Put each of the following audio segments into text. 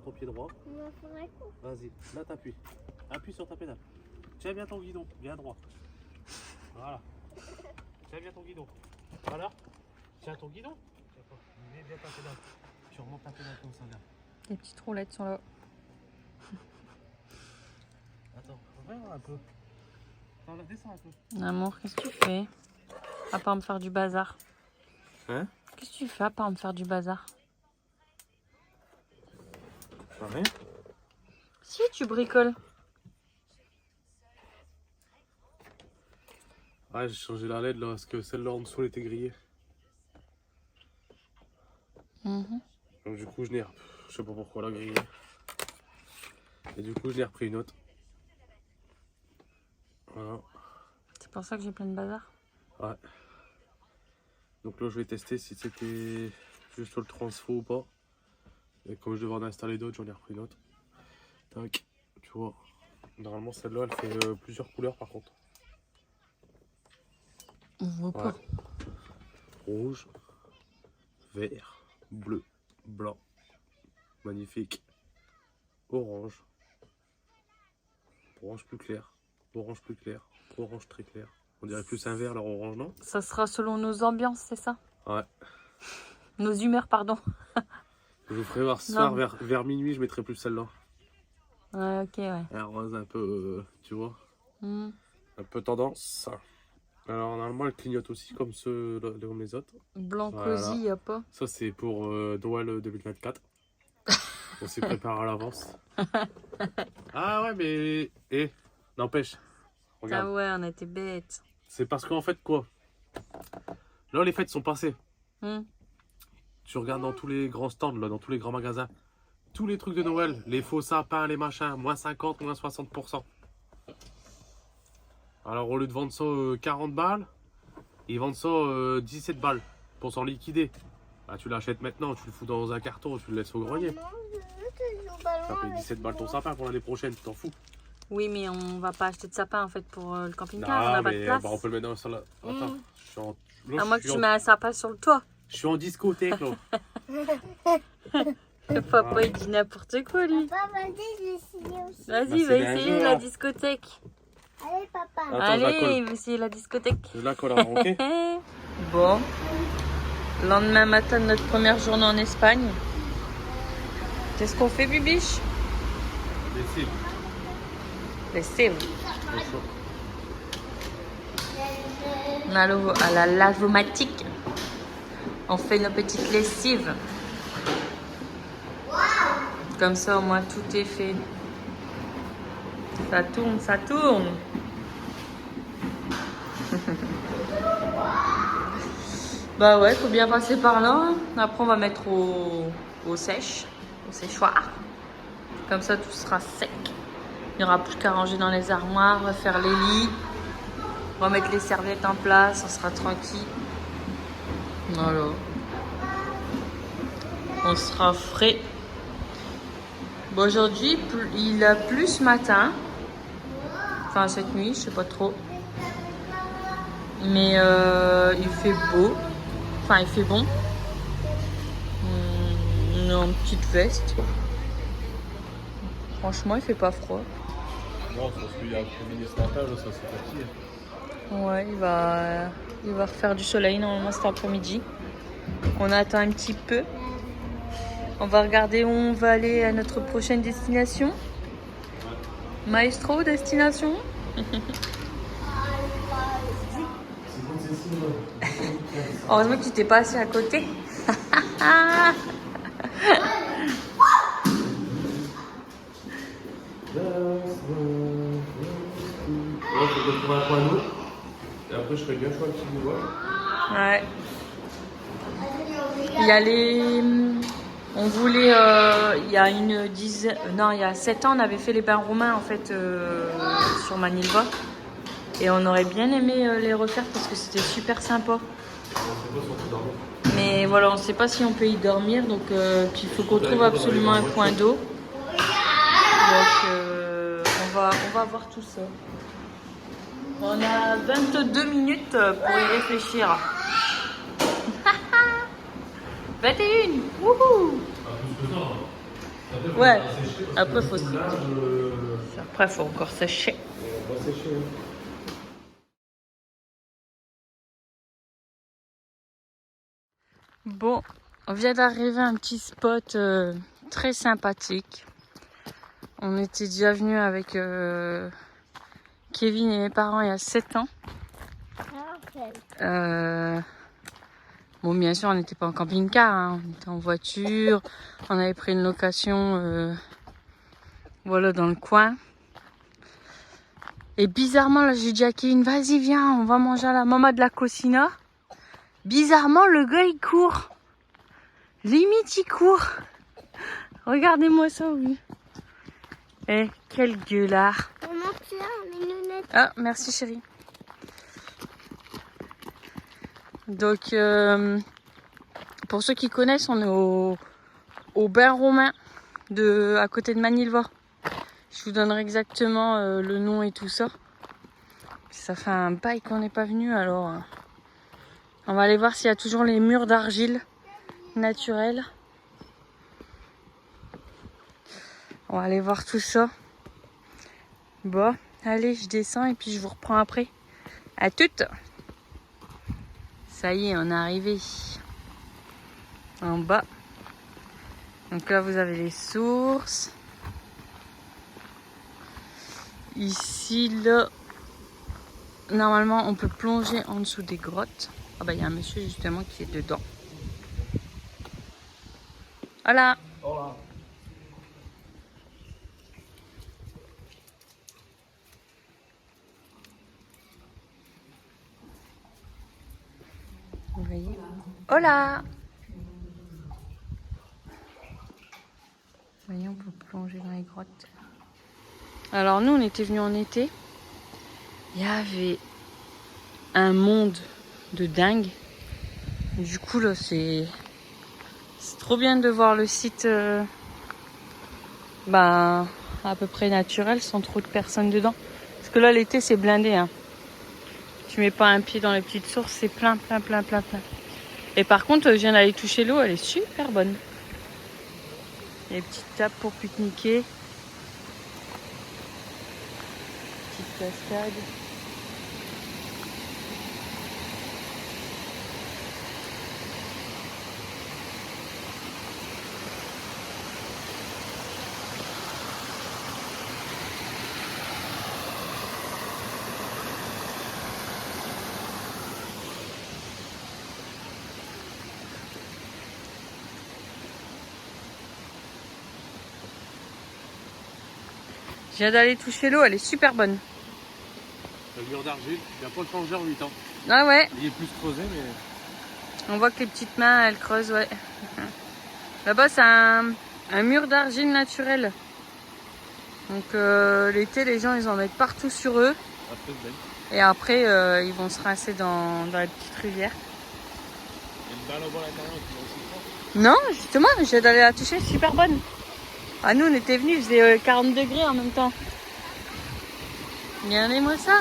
ton pied droit. Vas-y, là t'appuies. Appuie sur ta pédale. Tiens bien ton guidon, bien droit. Voilà. Tiens bien ton guidon. Voilà. Tiens ton guidon. Mets bien ta pédale. Tu remontes ta pédale comme ça là. Les petites roulettes sont là. Attends, reviens un peu. Attends, là, descends un peu. Amour, qu'est-ce que tu fais? À part me faire du bazar. Hein? Qu'est-ce que tu fais à part me faire du bazar? Rien. Si, tu bricoles. Ouais, j'ai changé la LED là parce que celle-là en dessous elle était grillée. Donc du coup je n'ai... Je sais pas pourquoi la grillée. Et du coup je l'ai repris une autre. Voilà. C'est pour ça que j'ai plein de bazar. Ouais. Donc là je vais tester si c'était juste sur le transfo ou pas. Et comme je devais en installer d'autres, j'en ai repris une autre. Tac, tu vois. Normalement celle-là elle fait plusieurs couleurs par contre. On voit pas. Ouais. Rouge, vert, bleu, blanc. Magnifique. Orange. Orange plus clair. Orange plus clair. Orange très clair. On dirait plus un vert leur orange, non? Ça sera selon nos ambiances, c'est ça? Ouais. Nos humeurs, pardon. Je vous ferai voir ce soir vers minuit, je mettrai plus celle-là. Ouais, ok, ouais. Un rose un peu, tu vois, Mm. un peu tendance. Alors normalement elle clignote aussi comme comme les autres. Blanc Voilà. cosy, y a pas. Ça c'est pour Noël 2024. On s'y prépare à l'avance. Ah ouais mais... n'empêche. Regarde. Ah ouais, on était bêtes. C'est parce qu'en fait quoi? Là les fêtes sont passées. Mm. Tu regardes dans tous les grands stands, là, dans tous les grands magasins. Tous les trucs de Noël, les faux sapins, les machins, moins 50, moins 60%. Alors au lieu de vendre ça 40 balles, ils vendent ça 17 balles pour s'en liquider. Bah, tu l'achètes maintenant, tu le fous dans un carton, tu le laisses au grenier. Ça paye 17 balles ton sapin pour l'année prochaine, tu t'en fous. Oui, mais on va pas acheter de sapin en fait pour le camping-car, on Non, a pas de mais place. bah, on peut le mettre dans ça là. Attends, je suis en... là, À moins que je suis tu en- mets un sapin sur le toit. Je suis en discothèque là. Le papa il dit n'importe quoi lui. Papa, vas-y, je vais essayer aussi. Vas-y, Bah, il va c'est un essayer jeu, la hein. discothèque. Allez, papa. Attends, je la Allez, colle. il va essayer la discothèque. Je la colle avant, ok? Bon, lendemain matin de notre première journée en Espagne. Qu'est-ce qu'on fait, Bibiche? Lessive. Lessive. Au chaud. On a à la lavomatique. On fait nos petites lessives. Comme ça, au moins, tout est fait. Ça tourne, ça tourne. Bah ouais, faut bien passer par là. Hein. Après, on va mettre au séchoir. Comme ça, tout sera sec. Il n'y aura plus qu'à ranger dans les armoires, refaire les lits, remettre les serviettes en place, on sera tranquille. Voilà. On sera frais. Bon, aujourd'hui, il a plu ce matin. Enfin, cette nuit, je sais pas trop. Mais il fait beau. Enfin, il fait bon. On est en petite veste. Franchement, il fait pas froid. Non, c'est parce qu'il y a un premier ce matin, là, ça c'est fatigué. Ouais, il va refaire du soleil normalement cet après-midi. On attend un petit peu. On va regarder où on va aller à notre prochaine destination. Maestro, destination. Heureusement que tu t'es pas assis à côté. Ouais, faut que je trouve un coin d'eau. Et après, je ferai bien chaud un petit bout. Ouais. Il y a les... On voulait... il y a une dizaine... Non, il y a 7 ans, on avait fait les bains roumains, en fait, sur Manilva. Et on aurait bien aimé les refaire parce que c'était super sympa. Mais voilà, on ne sait pas si on peut y dormir, donc il faut qu'on trouve absolument un point d'eau. Donc on va voir tout ça. On a 22 minutes pour y réfléchir. 21. Wouhou! Ouais, après faut après faut encore sécher. On va sécher. Bon, on vient d'arriver à un petit spot très sympathique. On était déjà venu avec Kevin et mes parents il y a 7 ans. Bon, bien sûr, on n'était pas en camping-car, hein. On était en voiture. On avait pris une location voilà, dans le coin. Et bizarrement, là, j'ai dit à Kevin, vas-y, viens, on va manger à la maman de la Cocina. Bizarrement, le gars, il court. Limite, il court. Regardez-moi ça, oui. Eh, quel gueulard. Maman, tu as mes lunettes. Ah, merci chérie. Donc, pour ceux qui connaissent, on est au bain romain, à côté de Manilva. Je vous donnerai exactement le nom et tout ça. Ça fait un bail qu'on n'est pas venu, alors on va aller voir s'il y a toujours les murs d'argile naturels. On va aller voir tout ça. Bon, allez, je descends et puis je vous reprends après. À toutes. Ça y est, on est arrivé en bas. Donc là, vous avez les sources. Ici, là, normalement, on peut plonger en dessous des grottes. Ah bah, il y a un monsieur justement qui est dedans. Voilà. Hola. Vous voyez. Hola. Vous voyez, on peut plonger dans les grottes. Alors nous, on était venus en été. Il y avait un monde de dingue. Du coup, là, c'est trop bien de voir le site à peu près naturel, sans trop de personnes dedans. Parce que là, l'été, c'est blindé. Hein. Tu mets pas un pied dans les petites sources, c'est plein. Et par contre, je viens d'aller toucher l'eau, elle est super bonne. Il y a des petites tables pour pique-niquer. Petite cascade. Je viens d'aller toucher l'eau, elle est super bonne. Le mur d'argile, il n'a pas changé en 8 ans. Ah ouais, Il est plus creusé, mais. on voit que les petites mains, elles creusent, ouais. Là-bas, c'est un mur d'argile naturel. Donc l'été, les gens, ils en mettent partout sur eux. Après, Et après, ils vont se rincer dans la petite rivière. il y a une balle au bas à l'intérieur qui va aussi fort. Non, justement, j'ai d'aller la toucher, super bonne. Ah, nous, on était venus, il faisait 40 degrés en même temps. Regardez-moi ça.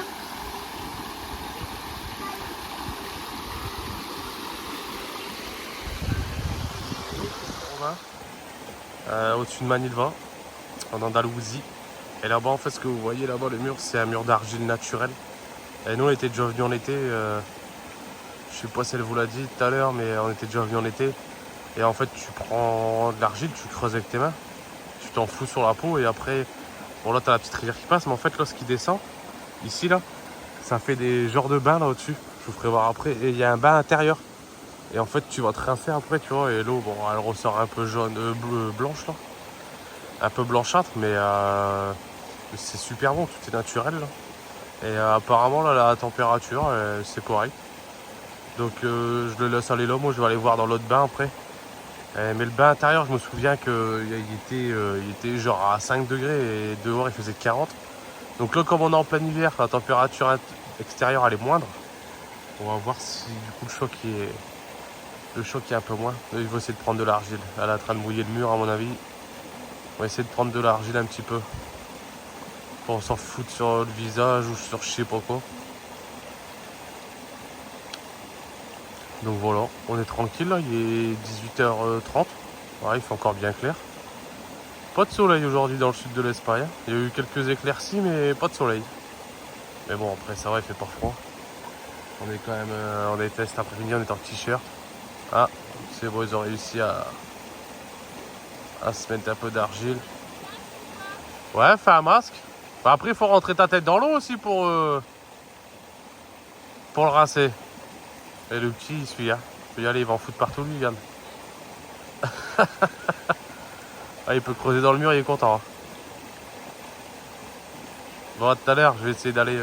Au-dessus de Manilva, en Andalousie. Et là-bas, en fait, ce que vous voyez là-bas, le mur, c'est un mur d'argile naturel. Et nous, on était déjà venus en été. Je sais pas si elle vous l'a dit tout à l'heure, mais on était déjà venus en été. Et en fait, tu prends de l'argile, tu creuses avec tes mains, tu t'en fous sur la peau. Et après, bon, là, tu as la petite rivière qui passe. Mais en fait, là, ce qui descend, ici, là, ça fait des genres de bains là au-dessus. Je vous ferai voir après. Et il y a un bain intérieur. Et en fait, tu vas te rincer après, tu vois. Et l'eau, bon, elle ressort un peu jaune, blanche là. Un peu blanchâtre, mais c'est super bon, tout est naturel là. Et apparemment, là, la température, c'est correct. Donc, je le laisse aller là. Moi, je vais aller voir dans l'autre bain après. Mais le bain intérieur, je me souviens qu'il était genre à 5 degrés et dehors, il faisait 40. Donc là, comme on est en plein hiver, la température extérieure, elle est moindre. On va voir si du coup le choc est un peu moins. Il va essayer de prendre de l'argile. Elle est en train de mouiller le mur à mon avis. On va essayer de prendre de l'argile un petit peu. Pour s'en foutre sur le visage ou sur je sais pas quoi. Donc voilà, on est tranquille là, il est 18h30. Ouais, il fait encore bien clair. Pas de soleil aujourd'hui dans le sud de l'Espagne. Il y a eu quelques éclaircies, mais pas de soleil. Mais bon, après ça va, il fait pas froid. On est quand même, on était cet après-midi, on est en t-shirt. Ah, c'est bon, ils ont réussi à se mettre un peu d'argile. Ouais, fais un masque. Bah, après, il faut rentrer ta tête dans l'eau aussi pour le rincer. Et le petit, celui-là, il peut y aller, il va en foutre partout, lui, regarde. Ah, il peut creuser dans le mur, il est content. Hein. Bon, à tout à l'heure, je vais essayer d'aller.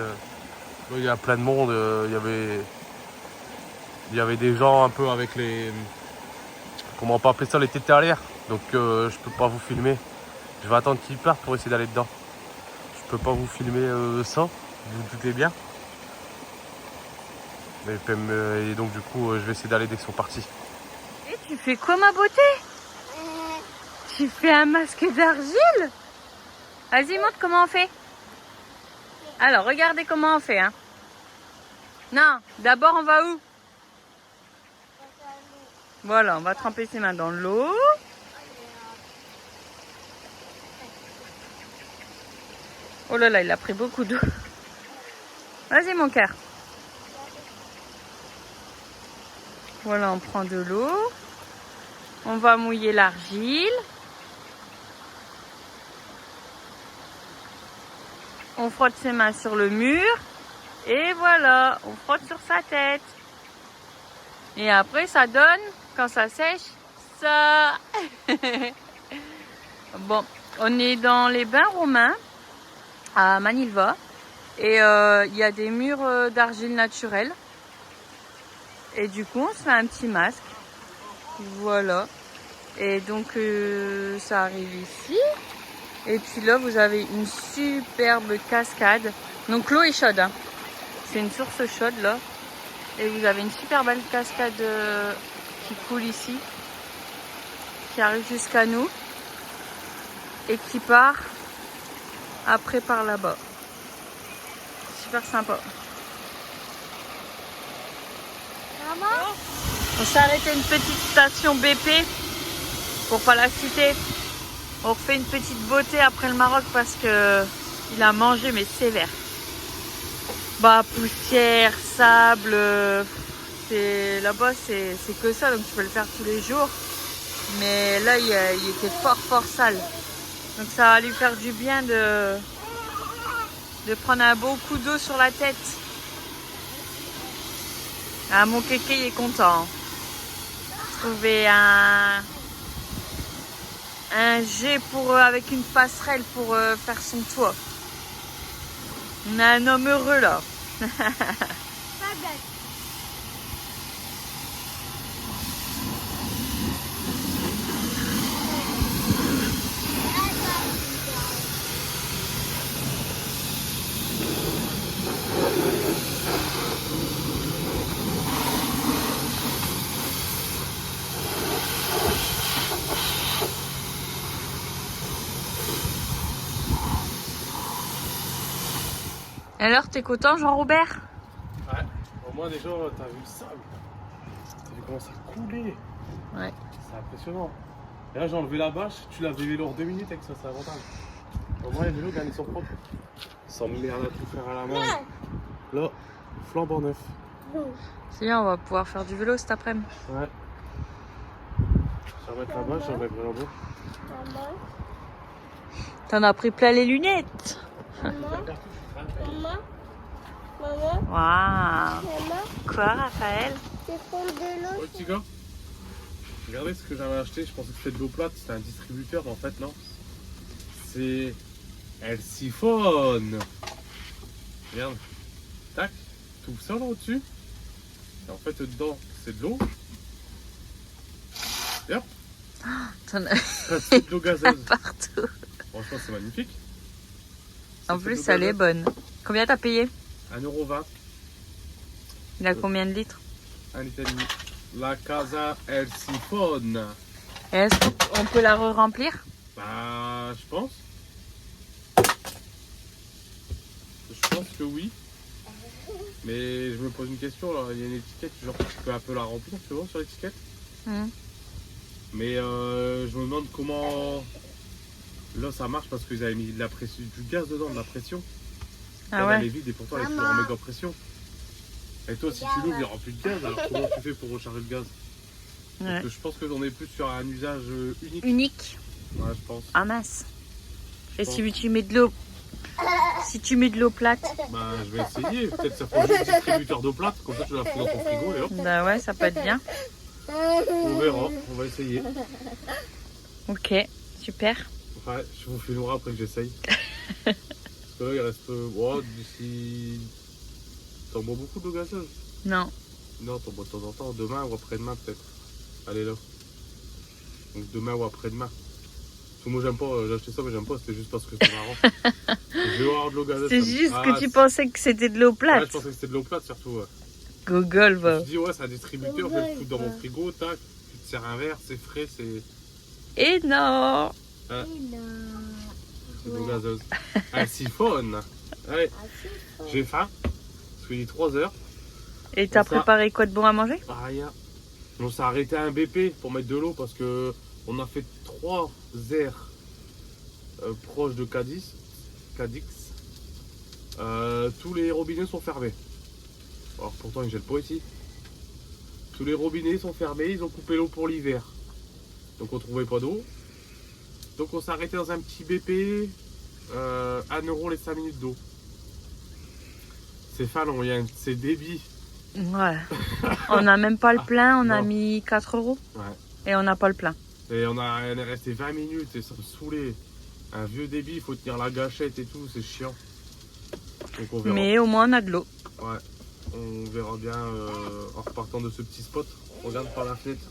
Il y a plein de monde. Il y avait des gens un peu avec les. Comment on peut appeler ça, les tétés à l'air. Donc, je peux pas vous filmer. Je vais attendre qu'ils partent pour essayer d'aller dedans. Je peux pas vous filmer sans, vous vous doutez bien. Et donc, du coup, je vais essayer d'aller dès qu'ils sont partis. Et tu fais quoi, ma beauté? Tu fais un masque d'argile? Vas-y, montre comment on fait. Alors, regardez comment on fait. Hein. Non, d'abord, on va où? Voilà, on va tremper ses mains dans l'eau. Oh là là, il a pris beaucoup d'eau. Vas-y, mon cœur. Voilà, on prend de l'eau. On va mouiller l'argile. On frotte ses mains sur le mur. Et voilà, on frotte sur sa tête. Et après, ça donne, quand ça sèche, ça. Bon, on est dans les bains romains à Manilva. Et il y a des murs d'argile naturelle. Et du coup, on se fait un petit masque. Voilà. Et donc, ça arrive ici. Et puis là, vous avez une superbe cascade. Donc, l'eau est chaude. Hein. C'est une source chaude, là. Et vous avez une super belle cascade qui coule ici. Qui arrive jusqu'à nous. Et qui part après par là-bas. Super sympa. Maman? On s'est arrêté à une petite station BP. Pour pas la citer. On refait une petite beauté après le Maroc parce que il a mangé mais sévère. Bah poussière, sable, là-bas c'est que ça donc tu peux le faire tous les jours. Mais là il était fort sale. Donc ça va lui faire du bien de prendre un beau coup d'eau sur la tête. Ah mon kéké il est content. Trouver un jet avec une passerelle pour faire son toit. On a un homme heureux là. Pas bête. Alors t'es content Jean-Robert? Ouais, au moins déjà, t'as vu le sable. T'as vu comment ça coulait. Ouais. C'est impressionnant. Et là, j'ai enlevé la bâche, tu laves les vélos en 2 minutes avec ça, c'est avantage. Au moins, les vélos, ils sont propres. Sans merde à tout faire à la main. Là, flambant neuf. C'est bien, on va pouvoir faire du vélo cet après-midi. Ouais. Je vais remettre la bâche, je remettrai en bas. Maman? T'en as pris plein les lunettes. Maman? Maman? Waouh. Maman? Quoi Raphaël? C'est fond de l'eau. Oh, petit gars, regardez ce que j'avais acheté. Je pensais que c'était de l'eau plate, c'était un distributeur, mais en fait, non. C'est. Elle siphonne. Regarde. Tac. Tout ça là au-dessus. Et en fait, dedans, c'est de l'eau. Et hop. T'en as C'est de l'eau gazeuse. partout. Franchement, c'est magnifique. En plus, elle est bonne. Combien t'as payé? 1,20 €. Il a combien de litres? 1,5 litre. La casa, elle siphonne. Et est-ce qu'on peut la re-remplir? Bah, je pense. Je pense que oui. Mais je me pose une question, là. Il y a une étiquette, genre tu peux un peu la remplir, tu vois, sur l'étiquette. Mais je me demande comment Là, ça marche parce qu'ils avaient mis de la pression, du gaz dedans, de la pression. Ah Elle ouais. est vide et pourtant elle est toujours en méga pression. Et toi, si tu l'ouvres, il n'y aura plus de gaz. Alors comment tu fais pour recharger le gaz? Ouais. Parce que je pense qu'on est plus sur un usage unique. Unique. Ouais, je pense. Ah mince. Et pense. si tu mets de l'eau, si tu mets de l'eau plate, Bah, je vais essayer. Peut-être ça faut juste distributeur d'eau plate. Comme ça, tu la fous dans ton frigo et hop. bah ouais, ça peut être bien. On verra. On va essayer. Ok, super. Enfin, je vous filmerai après que j'essaye. Parce que là, il reste. Oh, d'ici. T'en bois beaucoup d'eau gazeuse? Non. Non, t'en bois de temps en temps. Demain ou après-demain, peut-être. Allez là. Donc demain ou après-demain. Parce que moi, j'aime pas. J'ai acheté ça, mais j'aime pas. C'était juste parce que c'est marrant. Je vais avoir de l'eau gazeuse. C'est ça me- juste Ah, que tu pensais que c'était de l'eau Ouais, plate. je pensais que c'était de l'eau plate surtout. Ouais. Google, Je va. me suis dit, ouais, c'est un distributeur, je vais le foutre dans mon frigo, tac. Tu te sers un verre, c'est frais, c'est Et non. de l'eau gazeuse. Un siphon. Allez, j'ai faim. Parce qu'il est 3 heures. Et t'as Ça. préparé quoi de bon à manger? Ah, rien. On s'est arrêté à un BP pour mettre de l'eau parce que on a fait 3 aires proches de Cadix. Tous les robinets sont fermés. Alors pourtant ils jettent pas ici. Tous les robinets sont fermés, ils ont coupé l'eau pour l'hiver. Donc on trouvait pas d'eau. Donc on s'est arrêté dans un petit BP, 1 euro les 5 minutes d'eau. C'est falon, c'est débit. Ouais. On n'a même pas le plein, on a non. mis 4 euros. Ouais. Et on n'a pas le plein. Et on est resté 20 minutes et ça me saoulait. Un vieux débit, il faut tenir la gâchette et tout, c'est chiant. Donc on verra. Mais au moins on a de l'eau. Ouais. On verra bien en repartant de ce petit spot. Regarde par la fenêtre.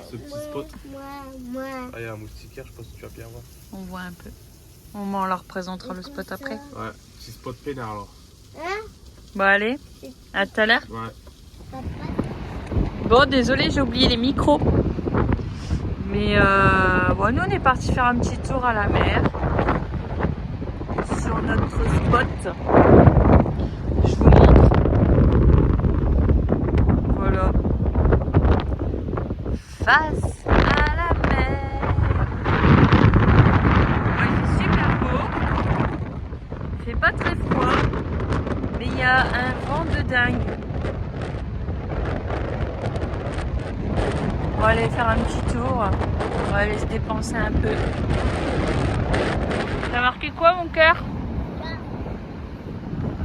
Ce petit spot. Ah, il y a un moustiquaire, je pense que tu vas bien voir. On voit un peu. Au moins on leur représentera le spot après. Ouais, petit spot peinard alors. Bon allez, à tout à l'heure. Ouais. Bon désolé, j'ai oublié les micros. Mais bon, nous on est parti faire un petit tour à la mer. Sur notre spot. Je vous montre. Voilà. Face à la mer. Bon, il fait super beau. Il fait pas très froid. Mais il y a un vent de dingue. On va aller faire un petit tour. On va aller se dépenser un peu. T'as marqué quoi mon cœur?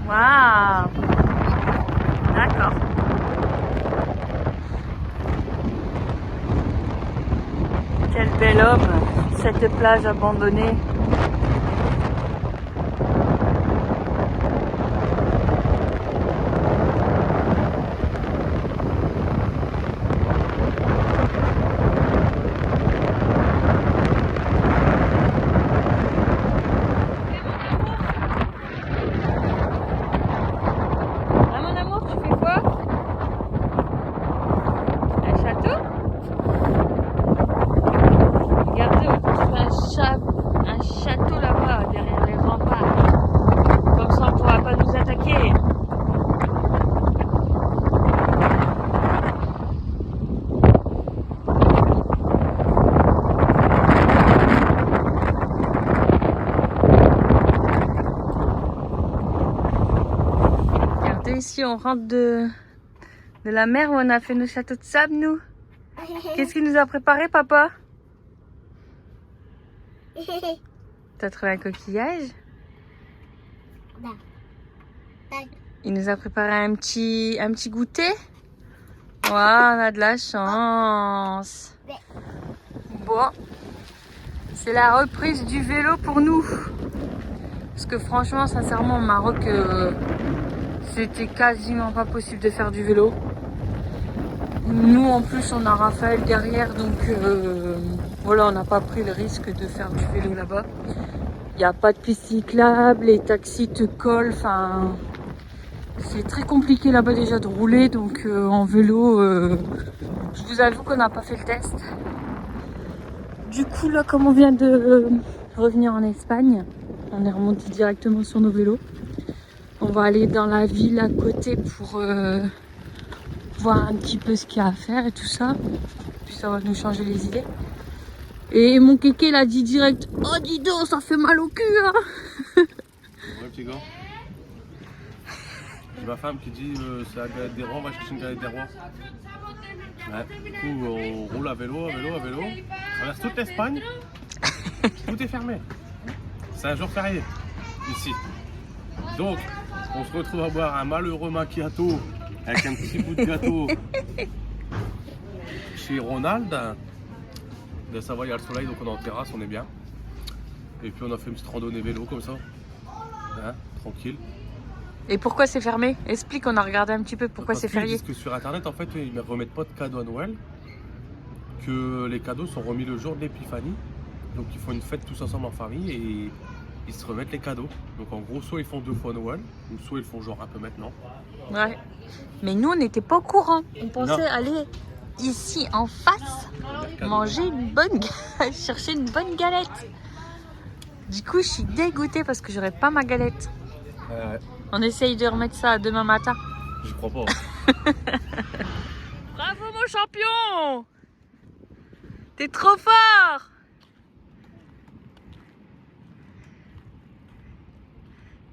Waouh! D'accord. Quel bel homme, cette plage abandonnée. Ah mon amour, tu fais quoi? Un château? Regardez, on construit un château là-bas, derrière les remparts. Comme ça, on ne pourra pas nous attaquer. Regardez ici, on rentre de la mer où on a fait nos châteaux de sable, nous. Qu'est-ce qu'il nous a préparé, papa? T'as trouvé un coquillage? Il nous a préparé un petit goûter. Waouh, on a de la chance. Bon, c'est la reprise du vélo pour nous. Parce que franchement, sincèrement, au Maroc, c'était quasiment pas possible de faire du vélo. Nous, en plus, on a Raphaël derrière, donc voilà, on n'a pas pris le risque de faire du vélo là-bas. Il n'y a pas de piste cyclable, les taxis te collent, enfin, c'est très compliqué là-bas déjà de rouler, donc en vélo, je vous avoue qu'on n'a pas fait le test. Du coup, là, comme on vient de revenir en Espagne, on est remonté directement sur nos vélos. On va aller dans la ville à côté pour voir un petit peu ce qu'il y a à faire et tout ça. Puis ça va nous changer les idées. Et mon kéké il a dit direct, oh dis donc, ça fait mal au cul hein. Ouais, petit gars. J'ai ma femme qui dit c'est la galette des rois, on va chercher une galette des rois. Ouais. Du coup, on roule à vélo, on traverse toute l'Espagne. Tout est fermé. C'est un jour férié, ici. Donc, on se retrouve à boire un malheureux macchiato avec un petit bout de gâteau chez Ronald. De Savoie, il y a le soleil, donc on est en terrasse, on est bien. Et puis on a fait une petite randonnée vélo comme ça. Hein, tranquille. Et pourquoi c'est fermé? Explique, on a regardé un petit peu pourquoi c'est férié. Parce que sur internet, en fait, ils ne remettent pas de cadeaux à Noël. Que les cadeaux sont remis le jour de l'épiphanie. Donc ils font une fête tous ensemble en famille et ils se remettent les cadeaux. Donc en gros, soit ils font 2 fois Noël, ou soit ils font genre un peu maintenant. Ouais. Mais nous, on n'était pas au courant. On pensait aller ici en face, manger une bonne chercher une bonne galette. Du coup, je suis dégoûtée parce que j'aurais pas ma galette. On essaye de remettre ça demain matin. Je crois pas. Bravo mon champion! T'es trop fort!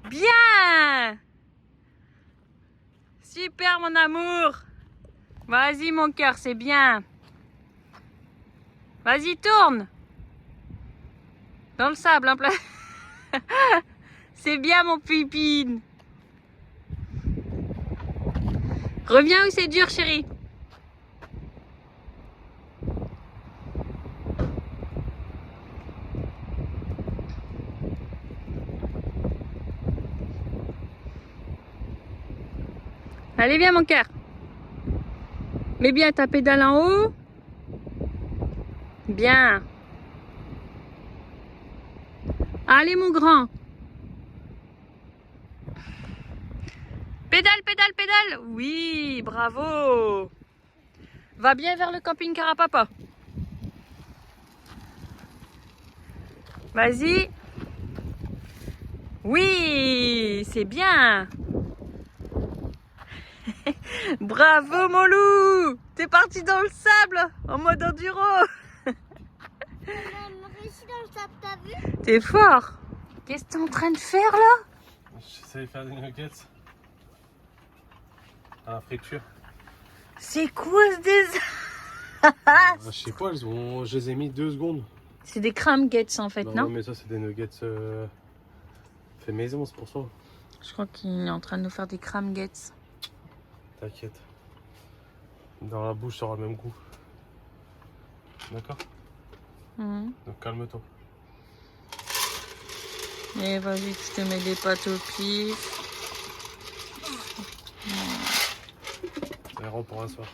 Bien! Super mon amour! Vas-y mon cœur, c'est bien! Vas-y, tourne! Dans le sable, en plein. C'est bien mon pipine! Reviens où c'est dur, chérie! Allez, viens mon cœur. Mets bien ta pédale en haut. Bien. Allez mon grand. Pédale, pédale, pédale. Oui, bravo. Va bien vers le camping-car à papa. Vas-y. Oui, c'est bien. Bravo mon loup! T'es parti dans le sable en mode enduro. T'as vu? T'es fort. Qu'est-ce que t'es en train de faire là? J'essaie de faire des nuggets à la friture. C'est quoi ce désastre? Je sais pas, je les ai mis 2 secondes. C'est des cramguettes en fait, non? Mais ça c'est des nuggets fait maison, c'est pour ça. Je crois qu'il est en train de nous faire des cramguettes. T'inquiète. Dans la bouche, ça aura le même goût. D'accord? Donc calme-toi. Et vas-y, je te mets des pâtes au pif. C'est rond pour un soir.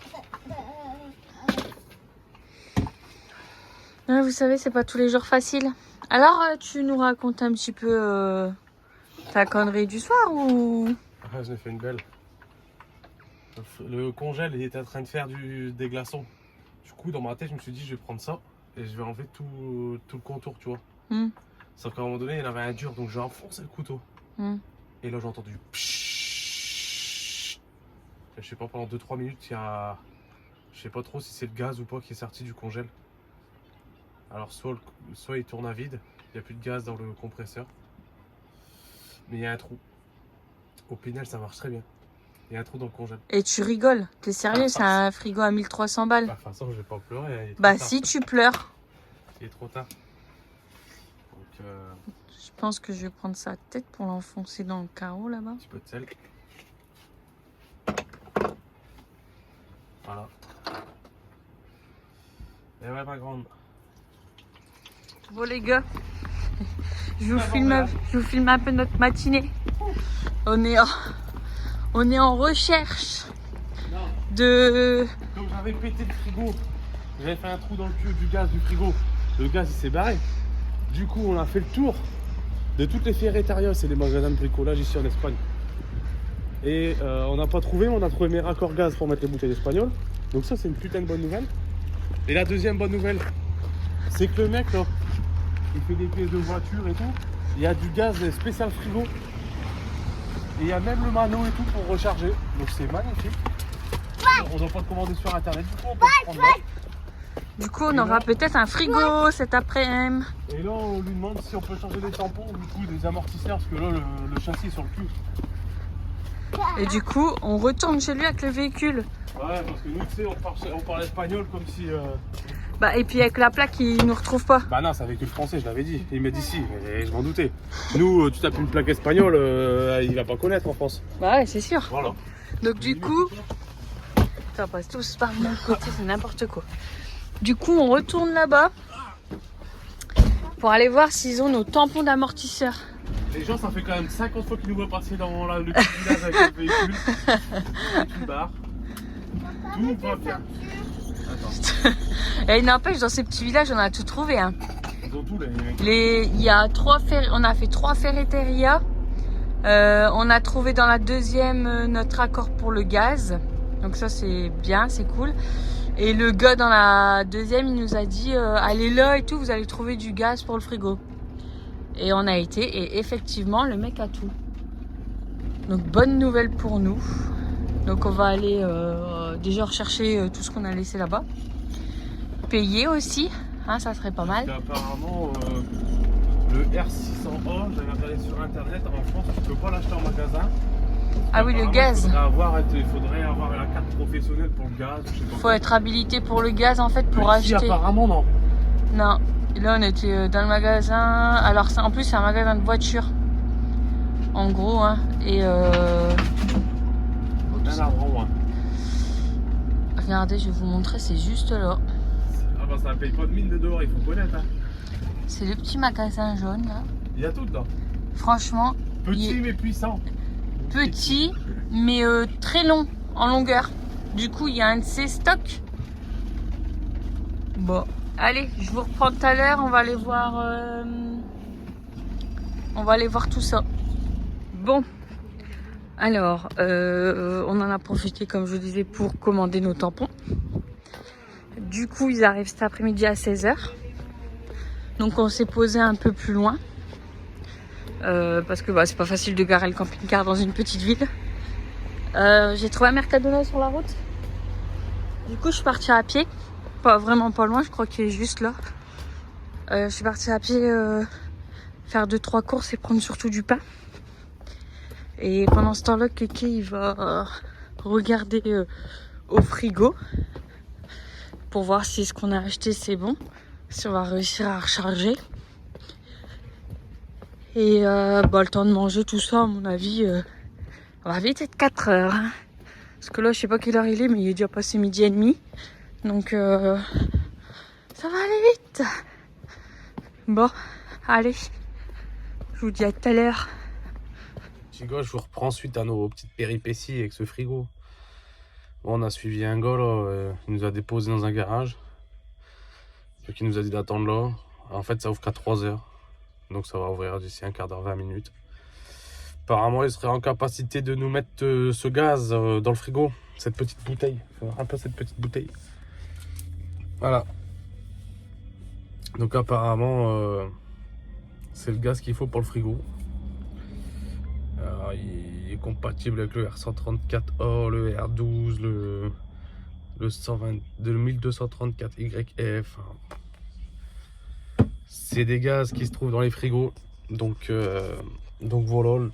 Ouais, vous savez, c'est pas tous les jours facile. Alors, tu nous racontes un petit peu ta connerie du soir ou... Ah, je l'ai fait une belle. Le congèle, il était en train de faire des glaçons. Du coup, dans ma tête, je me suis dit, je vais prendre ça et je vais enlever tout le contour, tu vois. Sauf qu'à un moment donné, il y en avait un dur, donc j'ai enfoncé le couteau. Et là, j'ai entendu pshhh. Je sais pas, pendant 2-3 minutes, il y a... Je sais pas trop si c'est le gaz ou pas qui est sorti du congèle. Alors, soit il tourne à vide, il n'y a plus de gaz dans le compresseur. Mais il y a un trou. Au Pinel, ça marche très bien. Il y a un trou dans le congèle. Et tu rigoles? T'es sérieux? C'est un frigo à 1300 balles. Bah, de toute façon, je vais pas pleurer. Bah, si tu pleures. Il est trop tard. Donc, Je pense que je vais prendre sa tête pour l'enfoncer dans le carreau là-bas. un petit peu de sel. Voilà. Et ouais, ma grande. Bon les gars, je vous filme un peu notre matinée. On est en recherche de... Comme j'avais pété le frigo, j'avais fait un trou dans le tuyau du gaz du frigo. Le gaz il s'est barré. Du coup on a fait le tour de toutes les ferretarias et les magasins de bricolage ici en Espagne. Et on n'a pas trouvé, mais on a trouvé mes raccords gaz pour mettre les bouteilles espagnoles. Donc ça c'est une putain de bonne nouvelle. Et la deuxième bonne nouvelle, c'est que le mec là, il fait des pièces de voiture et tout. Il y a du gaz spécial frigo. Et il y a même le mano et tout pour recharger. Donc c'est magnifique. On doit pas le commander sur internet, du coup on peut le prendre là. Du coup, on aura peut-être un frigo cet après-midi. Et là, on lui demande si on peut changer les tampons, du coup, des amortisseurs, parce que là, le châssis est sur le cul. Et du coup, on retourne chez lui avec le véhicule. Ouais, parce que nous, tu sais, on parle espagnol comme si... Bah, et puis avec la plaque, il nous retrouve pas. Bah non, c'est avec le français, je l'avais dit. Il m'a dit si, et je m'en doutais. Nous, tu tapes une plaque espagnole, il va pas connaître en France. Bah ouais, c'est sûr. Voilà. Donc du coup, ça passe tous par mon côté, c'est n'importe quoi. Du coup, on retourne là-bas pour aller voir s'ils ont nos tampons d'amortisseur. Les gens, ça fait quand même 50 fois qu'ils nous voient passer dans le petit village avec le véhicule. Une barre. Tout va bien. Attends. Et il n'empêche, dans ces petits villages, on a tout trouvé. Hein. Ils ont tout, les mecs. Il y a on a fait 3 ferreterias. On a trouvé dans la deuxième notre accord pour le gaz. Donc ça, c'est bien, c'est cool. Et le gars dans la deuxième, il nous a dit allez là et tout, vous allez trouver du gaz pour le frigo. Et on a été, et effectivement, le mec a tout. Donc bonne nouvelle pour nous. Donc on va aller déjà rechercher tout ce qu'on a laissé là-bas. Payer aussi, hein, ça serait pas mal. Apparemment, le R600A, j'avais regardé sur internet, en France, tu peux pas l'acheter en magasin. Ah oui, le gaz. Il faudrait avoir la carte professionnelle pour le gaz. Faut être habilité pour le gaz en fait pour acheter. acheter. Apparemment non. Non. Et là on était dans le magasin. Alors en plus c'est un magasin de voitures. En gros hein. Et regardez, je vais vous montrer, c'est juste là. Ah bah ça paye pas de mine de dehors, il faut connaître. Hein. C'est le petit magasin jaune là. Il y a tout dedans. Franchement. Petit mais puissant. Petit mais très long en longueur. Du coup il y a un de ces stocks. Bon, allez, je vous reprends tout à l'heure, on va aller voir tout ça. Bon, alors on en a profité comme je vous disais pour commander nos tampons. Du coup ils arrivent cet après-midi à 16h. Donc on s'est posé un peu plus loin. Parce que c'est pas facile de garer le camping-car dans une petite ville. J'ai trouvé un Mercadona sur la route. Du coup je suis partie à pied. Vraiment pas loin, je crois qu'il est juste là. Je suis partie à pied faire 2-3 courses et prendre surtout du pain. Et pendant ce temps-là, Kéké il va regarder au frigo pour voir si ce qu'on a acheté c'est bon, si on va réussir à recharger. Et le temps de manger tout ça, à mon avis, on va vite être 4 heures. Hein. Parce que là, je sais pas quelle heure il est, mais il est déjà passé 12h30. Donc, ça va aller vite. Bon, allez. Je vous dis à tout à l'heure. Petit gars, je vous reprends suite à nos petites péripéties avec ce frigo. Bon, on a suivi un gars là, il nous a déposé dans un garage. Puis il nous a dit d'attendre là. En fait, ça ouvre qu'à 3 heures. Donc ça va ouvrir d'ici un quart d'heure, 20 minutes. Apparemment, il serait en capacité de nous mettre ce gaz dans le frigo. Cette petite bouteille. Un peu cette petite bouteille. Voilà. Donc apparemment, c'est le gaz qu'il faut pour le frigo. Alors, il est compatible avec le R134A, le R12, le 1234 YF. C'est des gaz qui se trouvent dans les frigos. Donc voilà,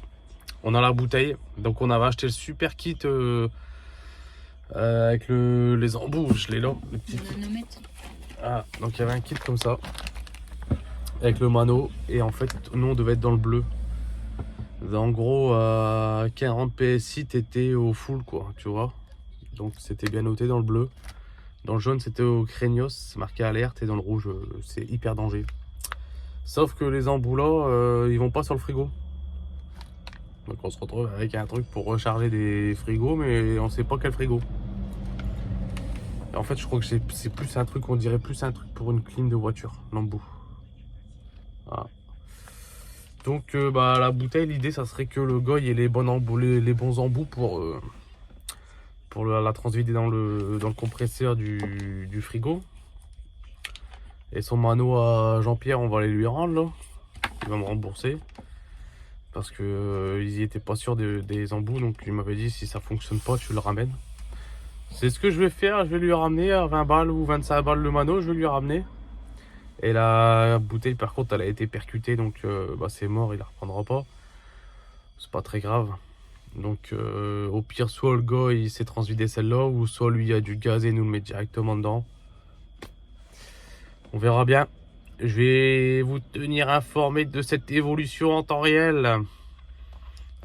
on a la bouteille. Donc on avait acheté le super kit avec les embouts. Je l'ai là, le petit kit. Ah, donc il y avait un kit comme ça avec le mano. Et en fait, nous on devait être dans le bleu. En gros, à 40 PSI, t'étais au full, quoi, tu vois. Donc c'était bien noté dans le bleu. Dans le jaune, c'était au craignos, c'est marqué alerte. Et dans le rouge, c'est hyper danger. Sauf que les embouts là, ils vont pas sur le frigo. Donc on se retrouve avec un truc pour recharger des frigos, mais on sait pas quel frigo. Et en fait, je crois que c'est plus un truc, on dirait plus un truc pour une clim de voiture, l'embout. Voilà. Donc la bouteille, l'idée ça serait que le gars ait les bons embouts pour la transvider dans le compresseur du frigo. Et son mano à Jean-Pierre, on va aller lui rendre là. Il va me rembourser. Parce que ils y étaient pas sûrs des embouts, donc il m'avait dit si ça fonctionne pas, tu le ramènes. C'est ce que je vais faire, je vais lui ramener à 20 balles ou 25 balles le mano, je vais lui ramener. Et la bouteille par contre elle a été percutée donc bah, c'est mort, il la reprendra pas. C'est pas très grave. Donc au pire soit le gars il s'est transvidé celle-là ou soit lui a du gaz et nous le met directement dedans. On verra bien. Je vais vous tenir informé de cette évolution en temps réel.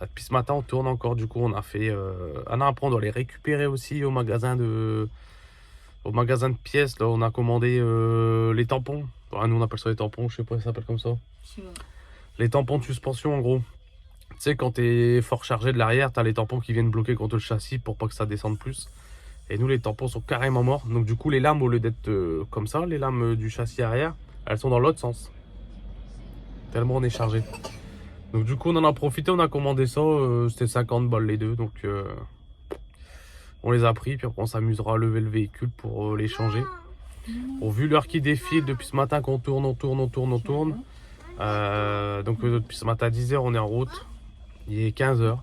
Depuis ce matin on tourne encore, du coup on a fait... Ah non, après on doit les récupérer aussi au magasin de pièces. Là on a commandé les tampons. Enfin, nous on appelle ça les tampons, je sais pas si ça s'appelle comme ça. Les tampons de suspension en gros. Tu sais quand t'es fort chargé de l'arrière, t'as les tampons qui viennent bloquer contre le châssis pour pas que ça descende plus. Et nous les tampons sont carrément morts. Donc du coup les lames au lieu d'être comme ça, les lames du châssis arrière, elles sont dans l'autre sens. Tellement on est chargé. Donc du coup on en a profité, on a commandé ça, c'était 50 balles les deux, donc on les a pris, puis après on s'amusera à lever le véhicule pour les changer. Bon, vu l'heure qui défile depuis ce matin qu'on tourne, donc depuis ce matin à 10h on est en route, il est 15h.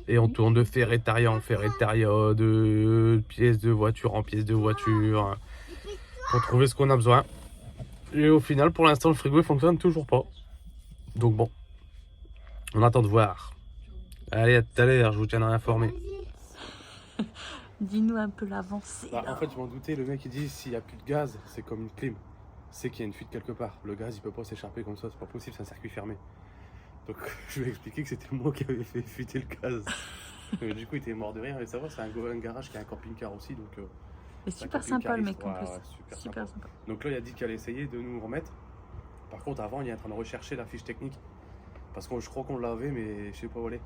Et on tourne de ferrétaria en ferrétaria, de pièces de voiture en pièces de voiture, pour trouver ce qu'on a besoin. Et au final pour l'instant le frigo ne fonctionne toujours pas. Donc bon, on attend de voir. Allez, à tout à l'heure, je vous tiendrai informé. Dis-nous un peu l'avancée. Bah, en fait, je m'en doutais, le mec il dit s'il n'y a plus de gaz, c'est comme une clim. C'est qu'il y a une fuite quelque part. Le gaz il peut pas s'échapper comme ça, c'est pas possible, c'est un circuit fermé. Donc je lui ai expliqué que c'était moi qui avais fait fuiter le gaz. Du coup, il était mort de rire, et ça va, c'est un garage qui a un camping-car aussi. Donc, c'est super sympa le mec en plus. Ouais, super sympa. Donc là, il a dit qu'il allait essayer de nous remettre. Par contre, avant, il est en train de rechercher la fiche technique. Parce que je crois qu'on l'avait, mais je sais pas où elle est.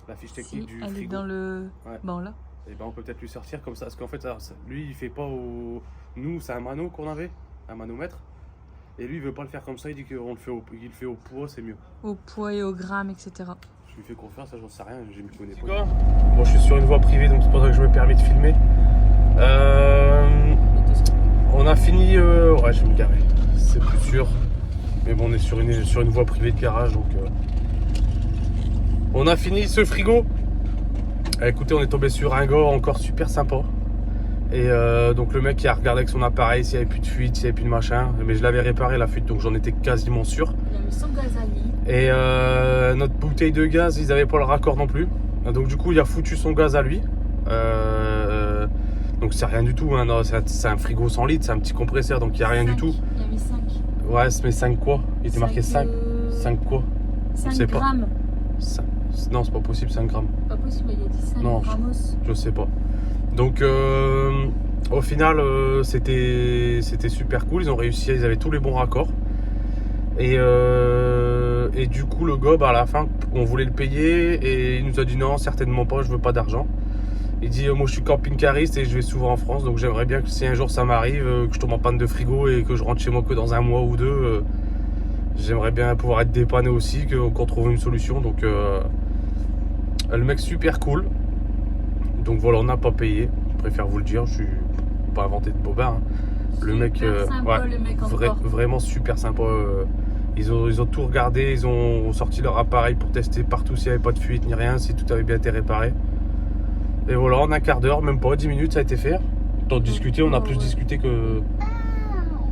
La fiche technique du elle frigo. est dans le... Ouais. Bon là. Et ben on peut peut-être lui sortir comme ça. Parce qu'en fait, alors, lui, il fait pas au... Nous, c'est un mano qu'on avait. Un manomètre. Et lui, il veut pas le faire comme ça. Il dit qu'il le fait au poids, c'est mieux. Au poids et au gramme, etc. Je lui fais confiance, ça, j'en sais rien. Je m'y connais pas. Bon, je suis sur une voie privée, donc c'est pour ça que je me permets de filmer. On a fini... Ouais, je vais me garer. C'est plus sûr. Mais bon, on est sur une voie privée de garage, donc... On a fini ce frigo. Écoutez, on est tombé sur un gars encore super sympa. Et donc le mec qui a regardé avec son appareil s'il n'y avait plus de fuite, s'il n'y avait plus de machin. Mais je l'avais réparé la fuite, donc j'en étais quasiment sûr. Il a mis son gaz à lui. Et notre bouteille de gaz, ils n'avaient pas le raccord non plus. Donc du coup, il a foutu son gaz à lui. Donc c'est rien du tout, hein. C'est un frigo 100 litres, c'est un petit compresseur, donc il n'y a rien du tout. Il a mis 5. Ouais, mais 5 quoi? Il était marqué 5. 5 quoi? 5 grammes. 5. Non, c'est pas possible, 5 grammes. Pas possible, il a dit 5 non, gramos. Je sais pas. Donc au final, c'était super cool. Ils ont réussi, ils avaient tous les bons raccords. Et du coup, le gars, bah, à la fin, on voulait le payer et il nous a dit non, certainement pas, je veux pas d'argent. Il dit moi je suis camping-cariste et je vais souvent en France, donc j'aimerais bien que si un jour ça m'arrive, que je tombe en panne de frigo et que je rentre chez moi que dans un mois ou deux, j'aimerais bien pouvoir être dépanné aussi, qu'on trouve une solution. Donc le mec super cool. Donc voilà, on n'a pas payé, je préfère vous le dire, je suis pas inventé de bobard. Hein. Le mec, sympa, ouais, le mec vraiment super sympa. Ils ont tout regardé, ils ont sorti leur appareil pour tester partout s'il n'y avait pas de fuite ni rien, si tout avait bien été réparé. Et voilà, en un quart d'heure, même pas 10 minutes, ça a été fait. Tant de discuter, on a plus discuté que...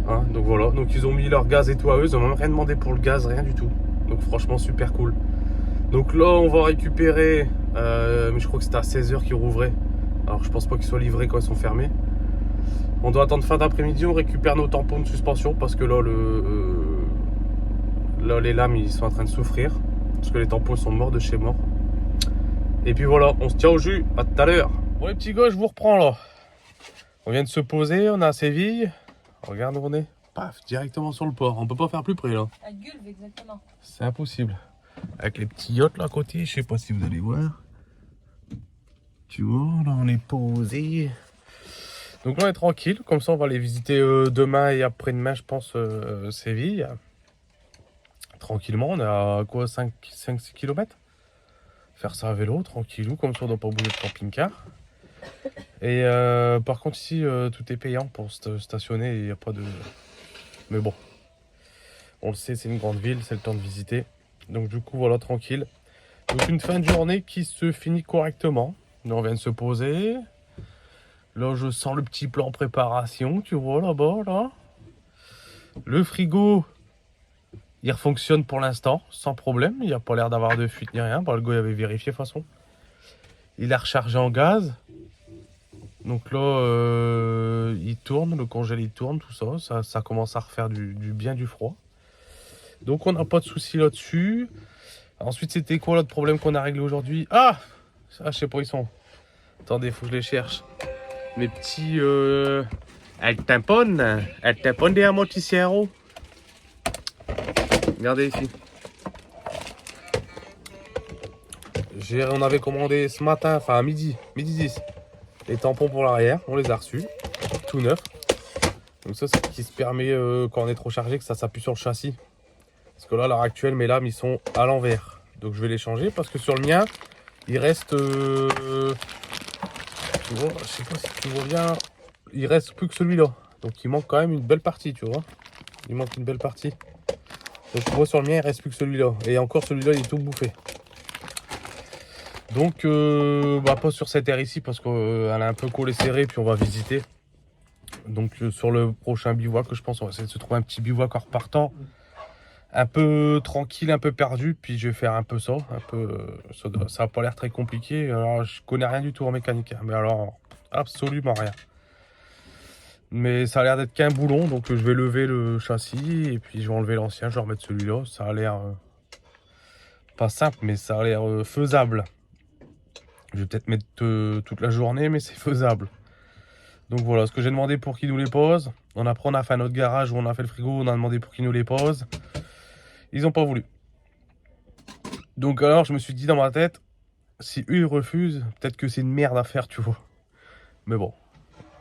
Hein, donc voilà, donc ils ont mis leur gaz et tout à eux, ils ont même rien demandé pour le gaz, rien du tout. Donc franchement, super cool. Donc là, on va récupérer, mais je crois que c'était à 16h qu'ils rouvraient. Alors je pense pas qu'ils soient livrés quand ils sont fermés. On doit attendre fin d'après-midi, on récupère nos tampons de suspension parce que là, là, les lames, ils sont en train de souffrir. Parce que les tampons sont morts de chez mort. Et puis voilà, on se tient au jus, à tout à l'heure. Bon les petits gars, je vous reprends là. On vient de se poser, on est à Séville. Regarde où on est. Paf, directement sur le port, on peut pas faire plus près là. À Gulve, exactement. C'est impossible. Avec les petits yachts là à côté, je sais pas si vous allez voir. Tu vois, là on est posé. Donc là on est tranquille, comme ça on va aller visiter demain et après-demain je pense Séville. Tranquillement, on est à quoi, 5-6 km. Faire ça à vélo, tranquillou, comme ça on ne doit pas bouger de camping-car. Et par contre ici, tout est payant pour stationner, il n'y a pas de... Mais bon, on le sait, c'est une grande ville, c'est le temps de visiter. Donc du coup, voilà, tranquille. Donc une fin de journée qui se finit correctement. Là, on vient de se poser. Là, je sens le petit plan préparation, tu vois, là-bas, là. Le frigo, il fonctionne pour l'instant, sans problème. Il n'y a pas l'air d'avoir de fuite ni rien. Bon, le gars, il avait vérifié, de toute façon. Il a rechargé en gaz. Donc là, il tourne, le congèle, il tourne, tout ça. Ça commence à refaire du bien du froid. Donc, on n'a pas de souci là-dessus. Ensuite, c'était quoi l'autre problème qu'on a réglé aujourd'hui? Ah, je sais pas, ils sont. Attendez, faut que je les cherche. Mes petits el tampon de amorticiero. Regardez ici. On avait commandé ce matin, enfin à midi 10, les tampons pour l'arrière. On les a reçus, tout neuf. Donc ça, c'est ce qui se permet quand on est trop chargé que ça s'appuie sur le châssis. Parce que là, à l'heure actuelle, mes lames, ils sont à l'envers. Donc je vais les changer parce que sur le mien, il reste... tu vois, je sais pas si tu vois bien, il reste plus que celui-là. Donc il manque quand même une belle partie, tu vois. Il manque une belle partie. Donc tu vois, sur le mien, il reste plus que celui-là. Et encore, celui-là, il est tout bouffé. Donc, pas sur cette aire ici parce qu'elle a un peu collé serré, puis on va visiter. Donc sur le prochain bivouac, je pense, on va essayer de se trouver un petit bivouac en repartant. Un peu tranquille, un peu perdu, puis je vais faire un peu ça. Ça n'a pas l'air très compliqué. Alors, je connais rien du tout en mécanique, hein, mais alors absolument rien. Mais ça a l'air d'être qu'un boulon, donc je vais lever le châssis et puis je vais enlever l'ancien, je vais remettre celui-là. Ça a l'air pas simple, mais ça a l'air faisable. Je vais peut-être mettre toute la journée, mais c'est faisable. Donc voilà, ce que j'ai demandé pour qu'il nous les pose. Après, on a fait un autre garage où on a fait le frigo, on a demandé pour qu'il nous les pose. Ils n'ont pas voulu. Donc alors, je me suis dit dans ma tête, si eux ils refusent, peut-être que c'est une merde à faire, tu vois. Mais bon,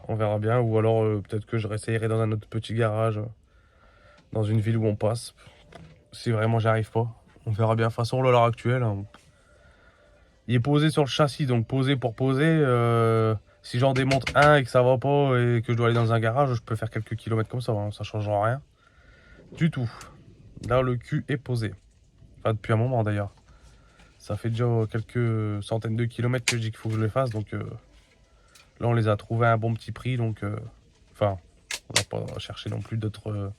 on verra bien. Ou alors, peut-être que je réessayerai dans un autre petit garage, dans une ville où on passe. Si vraiment j'arrive pas, on verra bien. De toute façon, là, à l'heure actuelle, hein, il est posé sur le châssis, donc posé pour poser. Si j'en démonte un et que ça va pas et que je dois aller dans un garage, je peux faire quelques kilomètres comme ça, hein, ça changera rien du tout. Là, le cul est posé. Enfin, depuis un moment d'ailleurs. Ça fait déjà quelques centaines de kilomètres que je dis qu'il faut que je les fasse. Donc là, on les a trouvés à un bon petit prix. Donc, enfin, on n'a pas cherché non plus d'autres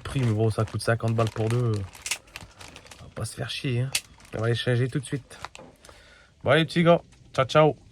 prix. Mais bon, ça coûte 50 balles pour deux. On va pas se faire chier. Hein. On va les changer tout de suite. Bon, allez, petits gars. Ciao, ciao.